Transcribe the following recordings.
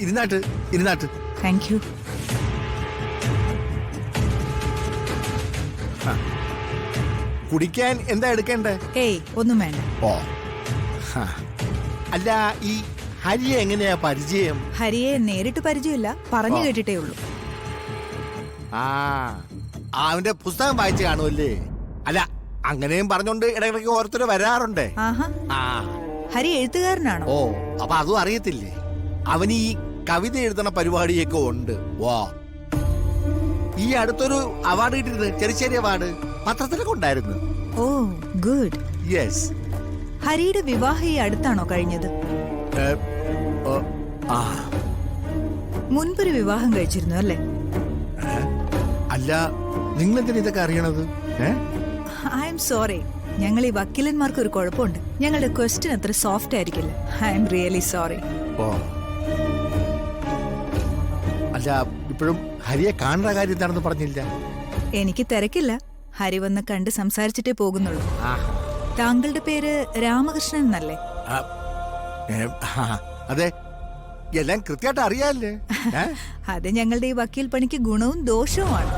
ഇരുന്നാട്ട്. Thank you. കുടിക്കാൻ എന്താ എടുക്കണ്ടേ? ഏയ് ഒന്നും വേണ്ട. ഓ അല്ല, ഈ ഹരിയെ എങ്ങനെയാ പരിചയം? ഹരിയെ നേരിട്ട് പരിചയമില്ല, പറഞ്ഞു കേട്ടിട്ടേ ഉള്ളൂ. അവന്റെ പുസ്തകം വായിച്ചു കാണുമല്ലേ? അല്ല, അങ്ങനെയും പറഞ്ഞോണ്ട് ഇടയ്ക്കിടയ്ക്ക് ഓരോരുത്തർ വരാറുണ്ടേ. ആഹാ, ഹരി എഴുത്തുകാരനാണോ? ഓ, അപ്പൊ അതും അറിയത്തില്ലേ? അവന് ഈ കവിത എഴുതണ പരിപാടിയൊക്കെ ഉണ്ട്. വാ, ഈ അടുത്തൊരു അവാർഡ് കിട്ടിയിരുന്നു, ചെറിയ അവാർഡ്, പത്രത്തിലൊക്കെ ഉണ്ടായിരുന്നു. ഓ ഗുഡ്. യെസ്. ഹരിയുടെ വിവാഹം ഈ അടുത്താണോ കഴിഞ്ഞത്? മുൻപൊരു വിവാഹം കഴിച്ചിരുന്നു അല്ലേ? അല്ല, നിങ്ങൾ എന്തിനാ ഇതൊക്കെ അറിയണത്? ഐ എം സോറി, ഞങ്ങൾ ഈ വക്കീലന്മാർക്ക് ഒരു കുഴപ്പമുണ്ട്. ഞങ്ങളുടെ ക്വസ്റ്റ്യൻ അത്ര സോഫ്റ്റ് ആയിരിക്കില്ല. I am really sorry. ഓ, അല്ല, ഇപ്പോഴും ഹരിയെ കാണുന്ന കാര്യം എന്താണെന്ന് പറഞ്ഞില്ല. എനിക്ക് തിരക്കില്ല, ഹരി വന്ന് കണ്ട് സംസാരിച്ചിട്ടേ പോകുന്നുള്ളൂ. താങ്കളുടെ പേര് രാമകൃഷ്ണൻ എന്നല്ലേ? അതെ, എല്ലാം കൃത്യമായിട്ട് അറിയാല്ലേ? അത് ഞങ്ങളുടെ ഈ വക്കീൽ പണിക്ക് ഗുണവും ദോഷവുമാണ്.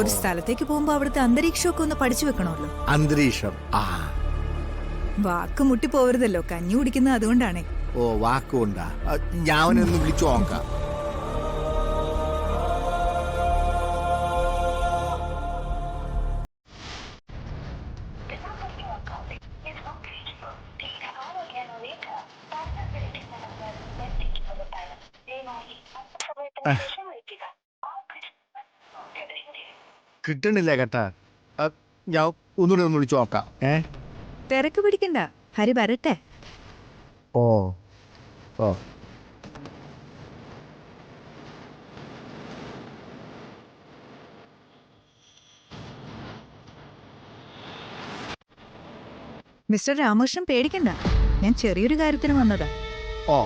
ഒരു സ്ഥലത്തേക്ക് പോകുമ്പോ അവിടുത്തെ അന്തരീക്ഷമൊക്കെ ഒന്ന് പഠിച്ചു വെക്കണമല്ലോ. അന്തരീക്ഷം വാക്ക് മുട്ടി പോവരുതല്ലോ, കഞ്ഞി കുടിക്കുന്നത് അതുകൊണ്ടാണേ. ഓ, വാക്കുകൊണ്ടാ? ഞാനൊന്ന് വിളിച്ചു നോക്കാം. കിട്ടണില്ല കേട്ടാ. ഞാൻ ഒന്നുകൂടെ ഒന്ന് വിളിച്ചു നോക്കാം. തിരക്ക് പിടിക്കണ്ട, ഹരി വരട്ടെ. ഓ ഓ മിസ്റ്റർ രാമകൃഷ്ണൻ പേടിക്കണ്ട, ഞാൻ ചെറിയൊരു കാര്യത്തിന് വന്നതാ. ഓ